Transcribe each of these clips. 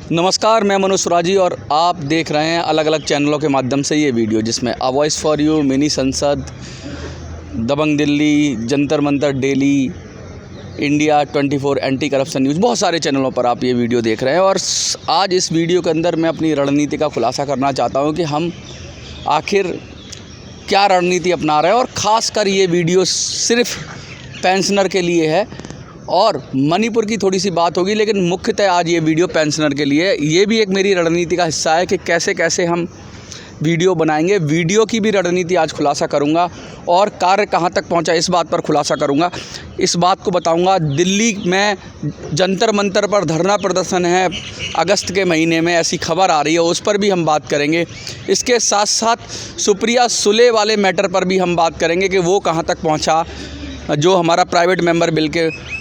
नमस्कार, मैं मनोज सुराजी और आप देख रहे हैं अलग अलग चैनलों के माध्यम से ये वीडियो, जिसमें a voice for you, mini Sansad, Dabang Delhi, Jantar Mantar daily, India 24, anti corruption news, बहुत सारे चैनलों पर आप ये वीडियो देख रहे हैं। और आज इस वीडियो के अंदर मैं अपनी रणनीति का खुलासा करना चाहता हूँ कि हम आखिर क्या रणनीति अपना रहे हैं। और ख़ासकर ये वीडियो सिर्फ पेंशनर के लिए है और मणिपुर की थोड़ी सी बात होगी, लेकिन मुख्यतः आज ये वीडियो पेंशनर के लिए। ये भी एक मेरी रणनीति का हिस्सा है कि कैसे कैसे हम वीडियो बनाएंगे। वीडियो की भी रणनीति आज खुलासा करूंगा और कार्य कहां तक पहुंचा इस बात पर खुलासा करूंगा। इस बात को बताऊंगा। दिल्ली में जंतर मंतर पर धरना प्रदर्शन है अगस्त के महीने में, ऐसी खबर आ रही है, उस पर भी हम बात करेंगे। इसके साथ साथ सुप्रिया सुले वाले मैटर पर भी हम बात करेंगे कि वो कहां तक पहुंचा, जो हमारा प्राइवेट मेंबर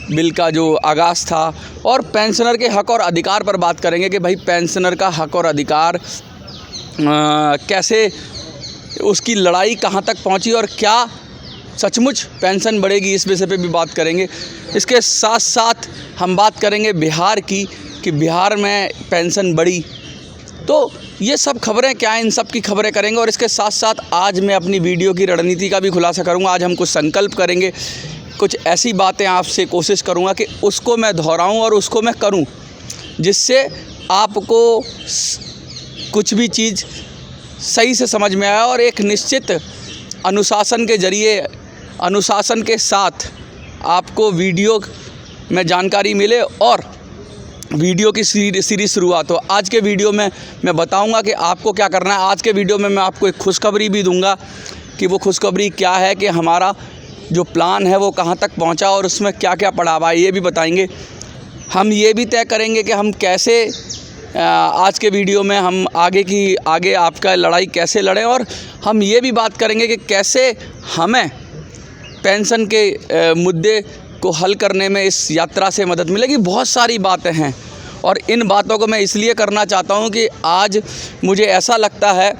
बिल का जो आगाज़ था। और पेंशनर के हक़ और अधिकार पर बात करेंगे कि भाई पेंशनर का हक़ और अधिकार कैसे, उसकी लड़ाई कहाँ तक पहुँची और क्या सचमुच पेंशन बढ़ेगी, इस विषय पे भी बात करेंगे। इसके साथ साथ हम बात करेंगे बिहार की कि बिहार में पेंशन बढ़ी। तो ये सब खबरें क्या हैं, इन सब की खबरें करेंगे। और इसके साथ साथ आज मैं अपनी वीडियो की रणनीति का भी खुलासा करूंगा। आज हम कुछ संकल्प करेंगे, कुछ ऐसी बातें आपसे कोशिश करूंगा कि उसको मैं दोहराऊं और उसको मैं करूं, जिससे आपको कुछ भी चीज़ सही से समझ में आए और एक निश्चित अनुशासन के ज़रिए, अनुशासन के साथ आपको वीडियो में जानकारी मिले और वीडियो की सीरीज शुरुआत हो। आज के वीडियो में मैं बताऊंगा कि आपको क्या करना है। आज के वीडियो में मैं आपको एक खुशखबरी भी दूंगा कि वो खुशखबरी क्या है, कि हमारा जो प्लान है वो कहां तक पहुंचा और उसमें क्या क्या पड़ा हुआ है, ये भी बताएंगे। हम ये भी तय करेंगे कि हम कैसे आज के वीडियो में हम आगे आपका लड़ाई कैसे लड़ें। और हम ये भी बात करेंगे कि कैसे हमें पेंशन के मुद्दे को हल करने में इस यात्रा से मदद मिलेगी। बहुत सारी बातें हैं और इन बातों को मैं इसलिए करना चाहता हूं कि आज मुझे ऐसा लगता है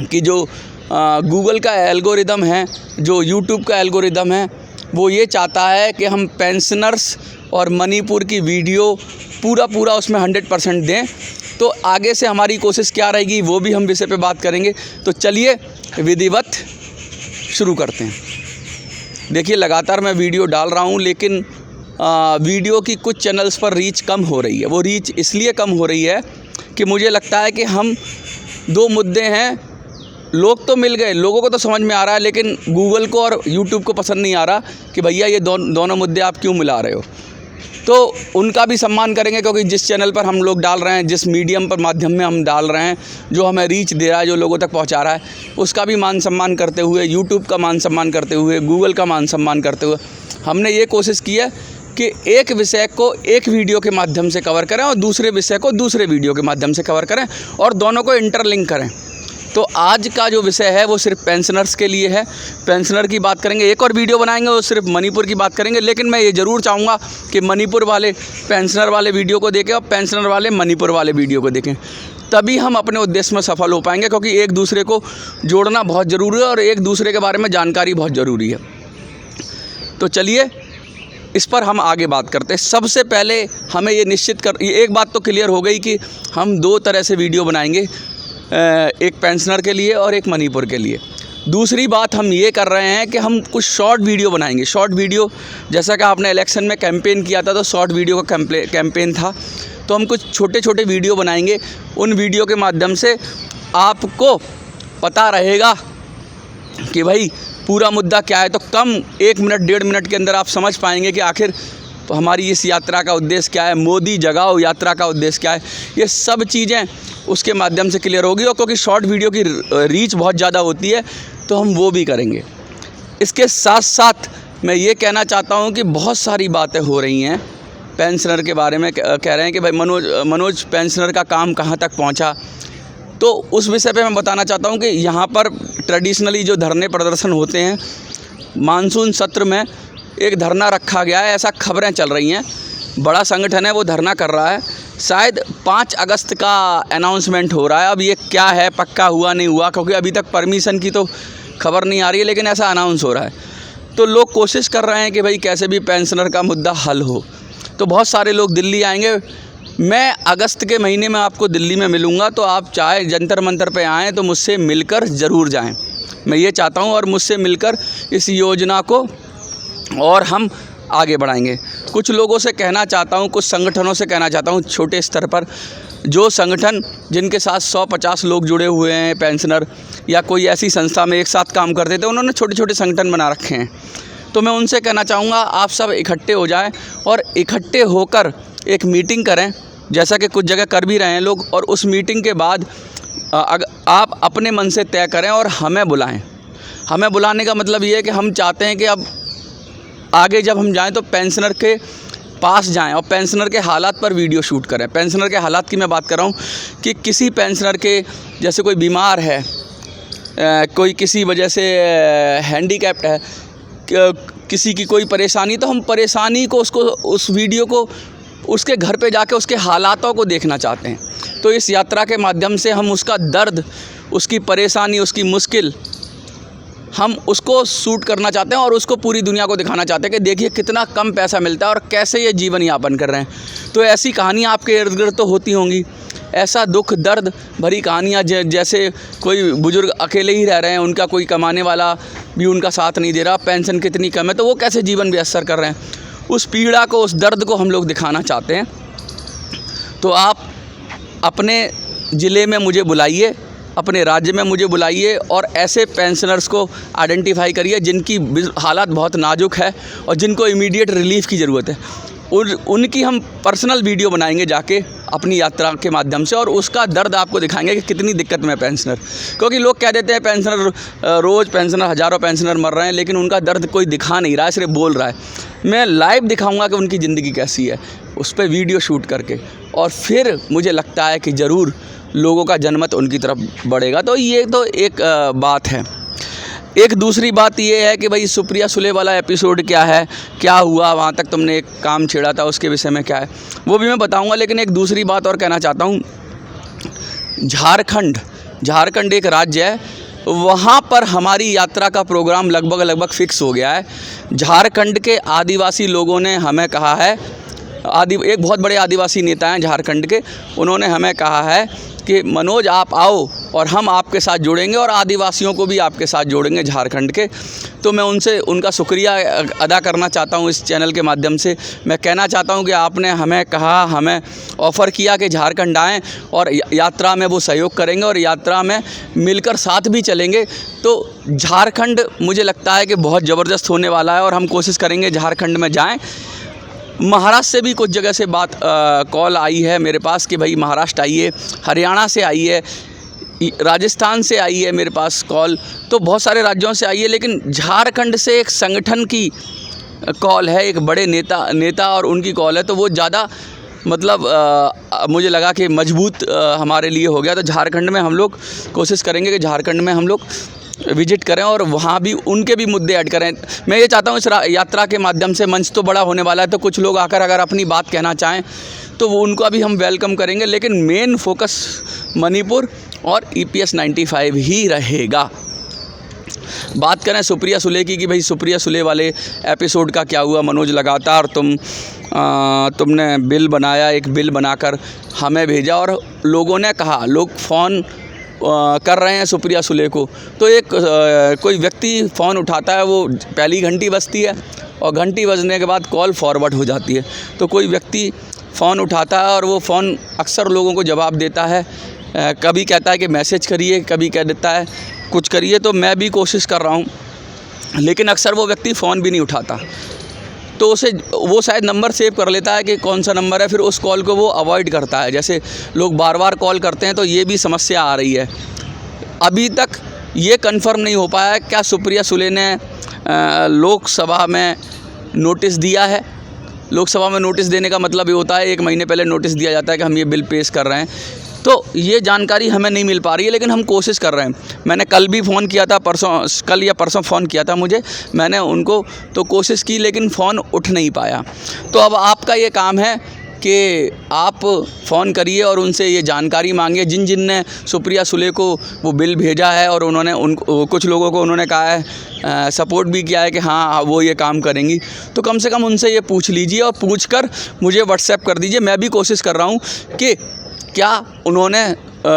कि जो गूगल का एल्गोरिदम है, जो यूट्यूब का एल्गोरिदम है, वो ये चाहता है कि हम पेंशनर्स और मणिपुर की वीडियो पूरा उसमें 100% दें। तो आगे से हमारी कोशिश क्या रहेगी, वो भी हम विषय पे बात करेंगे। तो चलिए विधिवत शुरू करते हैं। देखिए, लगातार मैं वीडियो डाल रहा हूँ, लेकिन वीडियो की कुछ चैनल्स पर रीच कम हो रही है। वो रीच इसलिए कम हो रही है कि मुझे लगता है कि हम दो मुद्दे हैं, लोग तो मिल गए, लोगों को तो समझ में आ रहा है, लेकिन गूगल को और यूट्यूब को पसंद नहीं आ रहा कि भैया ये दोनों मुद्दे आप क्यों मिला रहे हो। तो उनका भी सम्मान करेंगे, क्योंकि जिस चैनल पर हम लोग डाल रहे हैं, जिस मीडियम पर माध्यम में हम डाल रहे हैं, जो हमें रीच दे रहा है, जो लोगों तक पहुंचा रहा है, उसका भी मान सम्मान करते हुए, यूट्यूब का मान सम्मान करते हुए, गूगल का मान सम्मान करते हुए हमने ये कोशिश की है कि एक विषय को एक वीडियो के माध्यम से कवर करें और दूसरे विषय को दूसरे वीडियो के माध्यम से कवर करें और दोनों को इंटरलिंक करें। तो आज का जो विषय है वो सिर्फ पेंशनर्स के लिए है। पेंशनर की बात करेंगे, एक और वीडियो बनाएंगे वो सिर्फ मणिपुर की बात करेंगे। लेकिन मैं ये ज़रूर चाहूँगा कि मणिपुर वाले पेंशनर वाले वीडियो को देखें और पेंशनर वाले मणिपुर वाले वीडियो को देखें, तभी हम अपने उद्देश्य में सफल हो पाएंगे। क्योंकि एक दूसरे को जोड़ना बहुत ज़रूरी है और एक दूसरे के बारे में जानकारी बहुत ज़रूरी है। तो चलिए इस पर हम आगे बात करते हैं। सबसे पहले हमें ये निश्चित एक बात तो क्लियर हो गई कि हम दो तरह से वीडियो बनाएंगे, एक पेंशनर के लिए और एक मणिपुर के लिए। दूसरी बात हम ये कर रहे हैं कि हम कुछ शॉर्ट वीडियो बनाएंगे। शॉर्ट वीडियो, जैसा कि आपने इलेक्शन में कैंपेन किया था तो शॉर्ट वीडियो का कैंपेन था, तो हम कुछ छोटे छोटे वीडियो बनाएंगे। उन वीडियो के माध्यम से आपको पता रहेगा कि भाई पूरा मुद्दा क्या है। तो कम 1 मिनट 1.5 मिनट के अंदर आप समझ पाएंगे कि आखिर हमारी इस यात्रा का उद्देश्य क्या है, मोदी जगाओ यात्रा का उद्देश्य क्या है। ये सब चीज़ें उसके माध्यम से क्लियर होगी। और क्योंकि शॉर्ट वीडियो की रीच बहुत ज़्यादा होती है तो हम वो भी करेंगे। इसके साथ साथ मैं ये कहना चाहता हूँ कि बहुत सारी बातें हो रही हैं पेंशनर के बारे में। कह रहे हैं कि भाई मनोज पेंशनर का काम कहाँ तक पहुँचा। तो उस विषय पे मैं बताना चाहता हूँ कि यहाँ पर ट्रेडिशनली जो धरने प्रदर्शन होते हैं, मानसून सत्र में एक धरना रखा गया है, ऐसा खबरें चल रही हैं। बड़ा संगठन है वो धरना कर रहा है। शायद 5 अगस्त का अनाउंसमेंट हो रहा है। अब ये क्या है, पक्का हुआ नहीं हुआ, क्योंकि अभी तक परमिशन की तो खबर नहीं आ रही है, लेकिन ऐसा अनाउंस हो रहा है। तो लोग कोशिश कर रहे हैं कि भाई कैसे भी पेंशनर का मुद्दा हल हो। तो बहुत सारे लोग दिल्ली आएंगे, मैं अगस्त के महीने में आपको दिल्ली में मिलूँगा, तो आप चाहे जंतर मंतर पे आएँ तो मुझसे मिलकर ज़रूर जाएँ। मैं ये चाहता हूँ और मुझसे मिलकर इस योजना को और हम आगे बढ़ाएंगे। कुछ लोगों से कहना चाहता हूँ, कुछ संगठनों से कहना चाहता हूँ, छोटे स्तर पर जो संगठन जिनके साथ 100-50 लोग जुड़े हुए हैं, पेंशनर या कोई ऐसी संस्था में एक साथ काम करते थे, उन्होंने छोटे छोटे संगठन बना रखे हैं। तो मैं उनसे कहना चाहूँगा आप सब इकट्ठे हो जाएं और इकट्ठे होकर एक मीटिंग करें, जैसा कि कुछ जगह कर भी रहे हैं लोग। और उस मीटिंग के बाद आप अपने मन से तय करें और हमें बुलाएं। हमें बुलाने का मतलब ये है कि हम चाहते हैं कि अब आगे जब हम जाएं तो पेंशनर के पास जाएं और पेंशनर के हालात पर वीडियो शूट करें। पेंशनर के हालात की मैं बात कर रहा हूँ कि किसी पेंशनर के जैसे कोई बीमार है, कोई किसी वजह से हैंडीकैप्ड है, किसी की कोई परेशानी, तो हम परेशानी को उसको उस वीडियो को उसके घर पे जाके उसके हालातों को देखना चाहते हैं। तो इस यात्रा के माध्यम से हम उसका दर्द, उसकी परेशानी, उसकी मुश्किल हम उसको शूट करना चाहते हैं और उसको पूरी दुनिया को दिखाना चाहते हैं कि देखिए कितना कम पैसा मिलता है और कैसे ये जीवन यापन कर रहे हैं। तो ऐसी कहानियाँ आपके इर्द गिर्द तो होती होंगी, ऐसा दुख दर्द भरी कहानियाँ, जैसे कोई बुजुर्ग अकेले ही रह रहे हैं, उनका कोई कमाने वाला भी उनका साथ नहीं दे रहा, पेंशन कितनी कम है, तो वो कैसे जीवन बसर कर रहे हैं। उस पीड़ा को, उस दर्द को हम लोग दिखाना चाहते हैं। तो आप अपने ज़िले में मुझे बुलाइए, अपने राज्य में मुझे बुलाइए और ऐसे पेंशनर्स को आइडेंटिफाई करिए जिनकी हालात बहुत नाजुक है और जिनको इमीडिएट रिलीफ़ की ज़रूरत है। उनकी हम पर्सनल वीडियो बनाएंगे जाके अपनी यात्रा के माध्यम से, और उसका दर्द आपको दिखाएंगे कि कितनी दिक्कत में पेंशनर। क्योंकि लोग कह देते हैं पेंशनर रोज़ पेंशनर, हज़ारों पेंशनर मर रहे हैं, लेकिन उनका दर्द कोई दिखा नहीं रहा है, सिर्फ बोल रहा है। मैं लाइव दिखाऊंगा कि उनकी ज़िंदगी कैसी है, उस पर वीडियो शूट करके, और फिर मुझे लगता है कि ज़रूर लोगों का जनमत उनकी तरफ बढ़ेगा। तो ये तो एक बात है। एक दूसरी बात ये है कि भाई सुप्रिया सुले वाला एपिसोड क्या है, क्या हुआ, वहाँ तक तुमने एक काम छेड़ा था, उसके विषय में क्या है वो भी मैं बताऊंगा। लेकिन एक दूसरी बात और कहना चाहता हूँ, झारखंड एक राज्य है, वहाँ पर हमारी यात्रा का प्रोग्राम लगभग फिक्स हो गया है। झारखंड के आदिवासी लोगों ने हमें कहा है, एक बहुत बड़े आदिवासी नेता हैं झारखंड के, उन्होंने हमें कहा है कि मनोज आप आओ और हम आपके साथ जोड़ेंगे और आदिवासियों को भी आपके साथ जोड़ेंगे झारखंड के। तो मैं उनका शुक्रिया अदा करना चाहता हूं इस चैनल के माध्यम से। मैं कहना चाहता हूं कि आपने हमें कहा, हमें ऑफ़र किया कि झारखंड आएँ और यात्रा में वो सहयोग करेंगे और यात्रा में मिलकर साथ भी चलेंगे। तो झारखंड मुझे लगता है कि बहुत ज़बरदस्त होने वाला है और हम कोशिश करेंगे झारखंड में जाएँ। महाराष्ट्र से भी कुछ जगह से कॉल आई है मेरे पास कि भाई महाराष्ट्र आइए, हरियाणा से आई है, राजस्थान से आई है मेरे पास कॉल, तो बहुत सारे राज्यों से आई है। लेकिन झारखंड से एक संगठन की कॉल है, एक बड़े नेता और उनकी कॉल है, तो वो ज़्यादा मतलब मुझे लगा कि मजबूत हमारे लिए हो गया। तो झारखंड में हम लोग कोशिश करेंगे कि झारखंड में हम लोग विजिट करें और वहाँ भी उनके भी मुद्दे ऐड करें। मैं ये चाहता हूँ इस यात्रा के माध्यम से, मंच तो बड़ा होने वाला है, तो कुछ लोग आकर अगर अपनी बात कहना चाहें तो वो उनको अभी हम वेलकम करेंगे। लेकिन मेन फोकस मणिपुर और EPS 95 ही रहेगा। बात करें सुप्रिया सुले की कि भाई सुप्रिया सुले वाले एपिसोड का क्या हुआ। मनोज, लगातार तुमने बिल बनाया, एक बिल बनाकर हमें भेजा और लोगों ने कहा, लोग फ़ोन कर रहे हैं सुप्रिया सुले को। तो कोई व्यक्ति फ़ोन उठाता है, वो पहली घंटी बजती है और घंटी बजने के बाद कॉल फॉरवर्ड हो जाती है। तो कोई व्यक्ति फ़ोन उठाता है और वो फ़ोन अक्सर लोगों को जवाब देता है, कभी कहता है कि मैसेज करिए, कभी कह देता है कुछ करिए। तो मैं भी कोशिश कर रहा हूँ, लेकिन अक्सर वो व्यक्ति फ़ोन भी नहीं उठाता। तो वो शायद नंबर सेव कर लेता है कि कौन सा नंबर है, फिर उस कॉल को वो अवॉइड करता है। जैसे लोग बार बार कॉल करते हैं, तो ये भी समस्या आ रही है। अभी तक ये कंफर्म नहीं हो पाया क्या सुप्रिया सुले ने लोकसभा में नोटिस दिया है। लोकसभा में नोटिस देने का मतलब ये होता है 1 महीने पहले नोटिस दिया जाता है कि हम ये बिल पेश कर रहे हैं। तो ये जानकारी हमें नहीं मिल पा रही है, लेकिन हम कोशिश कर रहे हैं। मैंने कल भी फ़ोन किया था, कल या परसों फ़ोन किया था मैंने उनको, तो कोशिश की लेकिन फ़ोन उठ नहीं पाया। तो अब आपका ये काम है कि आप फ़ोन करिए और उनसे ये जानकारी मांगिए, जिन ने सुप्रिया सुले को वो बिल भेजा है और उन्होंने कुछ लोगों को उन्होंने कहा है, सपोर्ट भी किया है कि हाँ वो ये काम करेंगी, तो कम से कम उनसे ये पूछ लीजिए और पूछकर मुझे व्हाट्सएप कर दीजिए। मैं भी कोशिश कर रहा हूँ कि क्या उन्होंने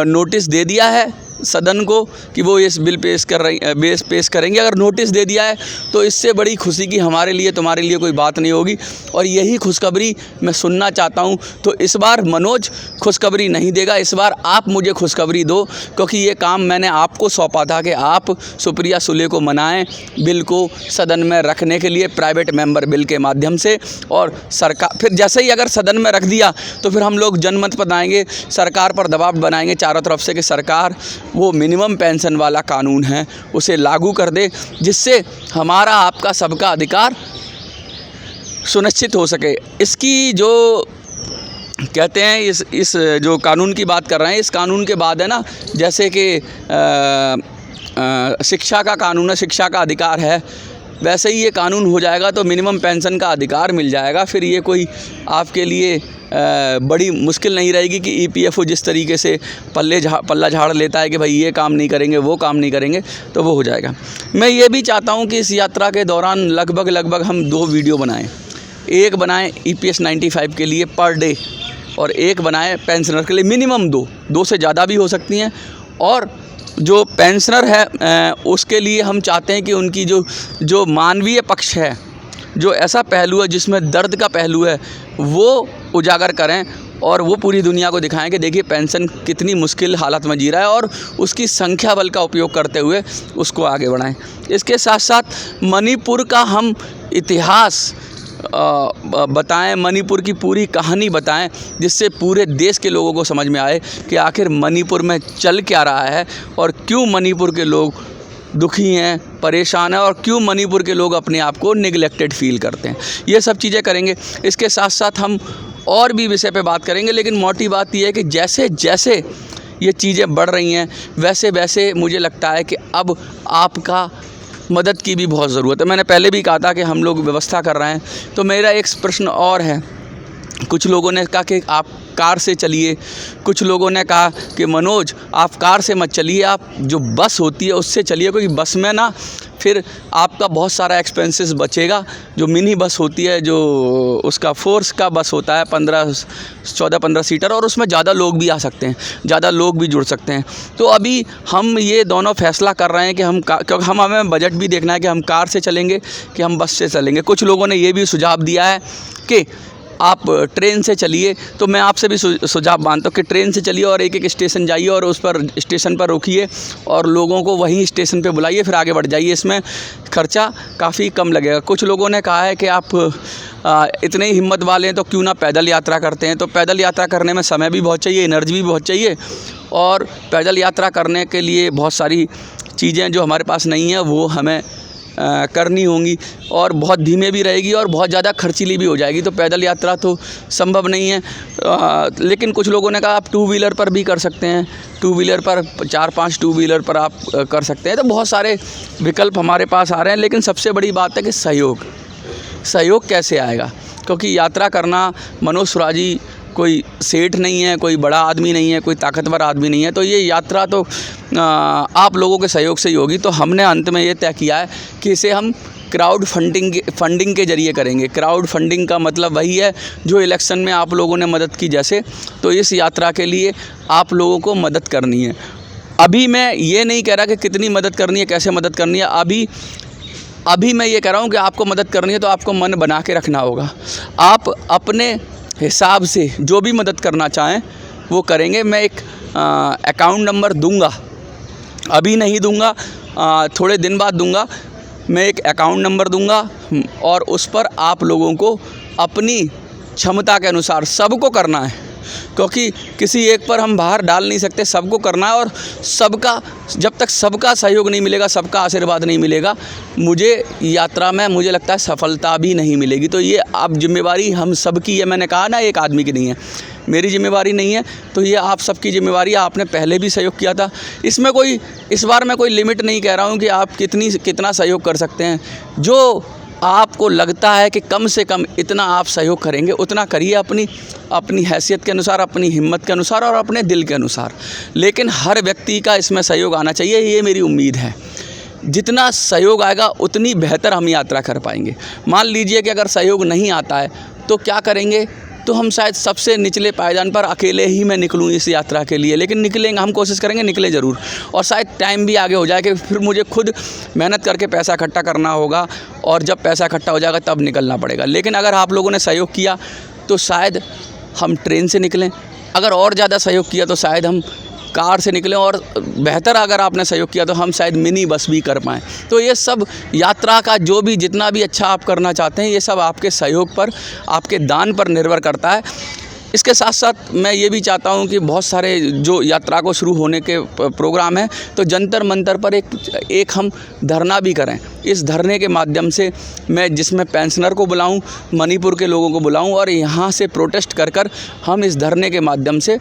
नोटिस दे दिया है सदन को कि वो इस बिल पेश करेंगे। अगर नोटिस दे दिया है तो इससे बड़ी खुशी की हमारे लिए तुम्हारे लिए कोई बात नहीं होगी, और यही खुशखबरी मैं सुनना चाहता हूं। तो इस बार मनोज खुशखबरी नहीं देगा, इस बार आप मुझे खुशखबरी दो, क्योंकि ये काम मैंने आपको सौंपा था कि आप सुप्रिया सुले को मनाएं बिल को सदन में रखने के लिए प्राइवेट मेंबर बिल के माध्यम से। और सरकार फिर जैसे ही अगर सदन में रख दिया तो फिर हम लोग जनमत बनाएंगे, सरकार पर दबाव बनाएंगे चारों तरफ से कि सरकार वो मिनिमम पेंशन वाला कानून है उसे लागू कर दे, जिससे हमारा आपका सबका अधिकार सुनिश्चित हो सके। इसकी जो कहते हैं इस जो कानून की बात कर रहे हैं, इस कानून के बाद है ना, जैसे कि शिक्षा का कानून है, शिक्षा का अधिकार है, वैसे ही ये कानून हो जाएगा तो मिनिमम पेंशन का अधिकार मिल जाएगा। फिर ये कोई आपके लिए बड़ी मुश्किल नहीं रहेगी कि ईपीएफओ जिस तरीके से पल्ला झाड़ लेता है कि भाई ये काम नहीं करेंगे वो काम नहीं करेंगे, तो वो हो जाएगा। मैं ये भी चाहता हूँ कि इस यात्रा के दौरान लगभग हम 2 वीडियो बनाएं। एक बनाएं EPS 95 के लिए पर डे, और एक बनाएं पेंशनर के लिए। मिनिमम 2 से ज़्यादा भी हो सकती हैं। और जो पेंशनर है उसके लिए हम चाहते हैं कि उनकी जो मानवीय पक्ष है, जो ऐसा पहलू है जिसमें दर्द का पहलू है, वो उजागर करें और वो पूरी दुनिया को दिखाएं कि देखिए पेंशन कितनी मुश्किल हालत में जी रहा है, और उसकी संख्या बल का उपयोग करते हुए उसको आगे बढ़ाएं। इसके साथ साथ मणिपुर का हम इतिहास बताएं, मणिपुर की पूरी कहानी बताएं, जिससे पूरे देश के लोगों को समझ में आए कि आखिर मणिपुर में चल क्या रहा है और क्यों मणिपुर के लोग दुखी हैं, परेशान हैं, और क्यों मणिपुर के लोग अपने आप को निगलेक्टेड फील करते हैं। ये सब चीज़ें करेंगे। इसके साथ साथ हम और भी विषय पे बात करेंगे, लेकिन मोटी बात यह है कि जैसे जैसे ये चीज़ें बढ़ रही हैं वैसे वैसे मुझे लगता है कि अब आपका मदद की भी बहुत ज़रूरत है। मैंने पहले भी कहा था कि हम लोग व्यवस्था कर रहे हैं। तो मेरा एक प्रश्न और है, कुछ लोगों ने कहा कि आप कार से चलिए, कुछ लोगों ने कहा कि मनोज आप कार से मत चलिए, आप जो बस होती है उससे चलिए, क्योंकि बस में ना फिर आपका बहुत सारा एक्सपेंसेस बचेगा। जो मिनी बस होती है, जो उसका फोर्स का बस होता है 14-15 सीटर, और उसमें ज़्यादा लोग भी आ सकते हैं, ज़्यादा लोग भी जुड़ सकते हैं। तो अभी हम ये दोनों फैसला कर रहे हैं कि क्योंकि हमें बजट भी देखना है कि हम कार से चलेंगे कि हम बस से चलेंगे। कुछ लोगों ने ये भी सुझाव दिया है कि आप ट्रेन से चलिए, तो मैं आपसे भी सुझाव मानता हूँ कि ट्रेन से चलिए और एक स्टेशन जाइए और उस पर स्टेशन पर रुकिए और लोगों को वहीं स्टेशन पे बुलाइए, फिर आगे बढ़ जाइए। इसमें खर्चा काफ़ी कम लगेगा। कुछ लोगों ने कहा है कि आप इतने ही हिम्मत वाले हैं तो क्यों ना पैदल यात्रा करते हैं। तो पैदल यात्रा करने में समय भी बहुत चाहिए, एनर्जी भी बहुत चाहिए, और पैदल यात्रा करने के लिए बहुत सारी चीज़ें जो हमारे पास नहीं है वो हमें करनी होंगी, और बहुत धीमे भी रहेगी और बहुत ज़्यादा खर्चीली भी हो जाएगी। तो पैदल यात्रा तो संभव नहीं है। लेकिन कुछ लोगों ने कहा आप 2 व्हीलर पर भी कर सकते हैं, 2 व्हीलर पर 4-5 2 व्हीलर पर आप कर सकते हैं। तो बहुत सारे विकल्प हमारे पास आ रहे हैं। लेकिन सबसे बड़ी बात है कि सहयोग कैसे आएगा, क्योंकि यात्रा करना, मनोज सुराजी कोई सेठ नहीं है, कोई बड़ा आदमी नहीं है, कोई ताकतवर आदमी नहीं है। तो ये यात्रा तो आप लोगों के सहयोग से ही होगी। तो हमने अंत में ये तय किया है कि इसे हम क्राउड फंडिंग के ज़रिए करेंगे। क्राउड फंडिंग का मतलब वही है जो इलेक्शन में आप लोगों ने मदद की जैसे, तो इस यात्रा के लिए आप लोगों को मदद करनी है। अभी मैं ये नहीं कह रहा कि कितनी मदद करनी है, कैसे मदद करनी है। अभी मैं ये कह रहा हूँ कि आपको मदद करनी है तो आपको मन बना के रखना होगा। आप अपने हिसाब से जो भी मदद करना चाहें वो करेंगे। मैं एक अकाउंट नंबर दूंगा, अभी नहीं दूंगा, थोड़े दिन बाद दूंगा। मैं एक अकाउंट नंबर दूंगा और उस पर आप लोगों को अपनी क्षमता के अनुसार सबको करना है, क्योंकि किसी एक पर हम बाहर डाल नहीं सकते, सबको करना है। और सबका, जब तक सबका सहयोग नहीं मिलेगा, सबका आशीर्वाद नहीं मिलेगा, मुझे यात्रा में मुझे लगता है सफलता भी नहीं मिलेगी। तो ये अब जिम्मेवारी हम सबकी है। मैंने कहा ना एक आदमी की नहीं है, मेरी जिम्मेवारी नहीं है, तो ये आप सबकी जिम्मेवारी है। आपने पहले भी सहयोग किया था। इसमें कोई, इस बार मैं कोई लिमिट नहीं कह रहा हूँ कि आप कितना सहयोग कर सकते हैं। जो आपको लगता है कि कम से कम इतना आप सहयोग करेंगे, उतना करिए अपनी हैसियत के अनुसार, अपनी हिम्मत के अनुसार और अपने दिल के अनुसार। लेकिन हर व्यक्ति का इसमें सहयोग आना चाहिए, ये मेरी उम्मीद है। जितना सहयोग आएगा उतनी बेहतर हम यात्रा कर पाएंगे। मान लीजिए कि अगर सहयोग नहीं आता है तो क्या करेंगे, तो हम शायद सबसे निचले पायदान पर अकेले ही मैं निकलूँ इस यात्रा के लिए, लेकिन निकलेंगे, हम कोशिश करेंगे निकले ज़रूर। और शायद टाइम भी आगे हो जाए कि फिर मुझे खुद मेहनत करके पैसा इकट्ठा करना होगा, और जब पैसा इकट्ठा हो जाएगा तब निकलना पड़ेगा। लेकिन अगर आप लोगों ने सहयोग किया तो शायद हम ट्रेन से निकलें, अगर और ज़्यादा सहयोग किया तो शायद हम कार से निकलें, और बेहतर अगर आपने सहयोग किया तो हम शायद मिनी बस भी कर पाएँ। तो ये सब यात्रा का जो भी जितना भी अच्छा आप करना चाहते हैं, ये सब आपके सहयोग पर, आपके दान पर निर्भर करता है। इसके साथ साथ मैं ये भी चाहता हूँ कि बहुत सारे जो यात्रा को शुरू होने के प्रोग्राम हैं, तो जंतर मंतर पर एक हम धरना भी करें। इस धरने के माध्यम से मैं जिसमें पेंशनर को बुलाऊं, मणिपुर के लोगों को बुलाऊं, और यहाँ से प्रोटेस्ट कर हम इस धरने के माध्यम से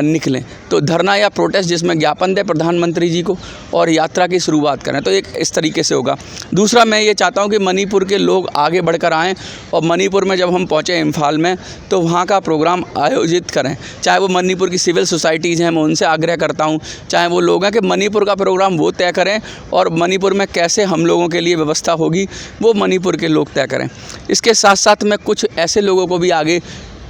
निकलें। तो धरना या प्रोटेस्ट जिसमें ज्ञापन दें प्रधानमंत्री जी को और यात्रा की शुरुआत करें, तो एक इस तरीके से होगा। दूसरा मैं ये चाहता हूँ कि मणिपुर के लोग आगे बढ़कर आएँ, और मणिपुर में जब हम पहुँचे इम्फाल में, तो वहाँ का प्रोग्राम आयोजित करें। चाहे वो मणिपुर की सिविल सोसाइटीज़ हैं, मैं उनसे आग्रह करता हूँ, चाहे वो लोग हैं, कि मणिपुर का प्रोग्राम वो तय करें, और मणिपुर में कैसे हम लोगों के लिए व्यवस्था होगी वो मणिपुर के लोग तय करें। इसके साथ साथ मैं कुछ ऐसे लोगों को भी आगे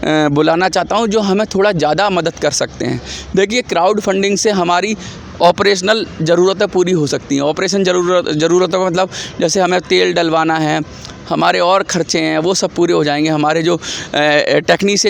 बुलाना चाहता हूं जो हमें थोड़ा ज़्यादा मदद कर सकते हैं। देखिए, क्राउड फंडिंग से हमारी ऑपरेशनल ज़रूरतें पूरी हो सकती हैं। ऑपरेशन ज़रूरतों का मतलब जैसे हमें तेल डलवाना है, हमारे और खर्चे हैं, वो सब पूरे हो जाएंगे। हमारे जो टेक्नीशियन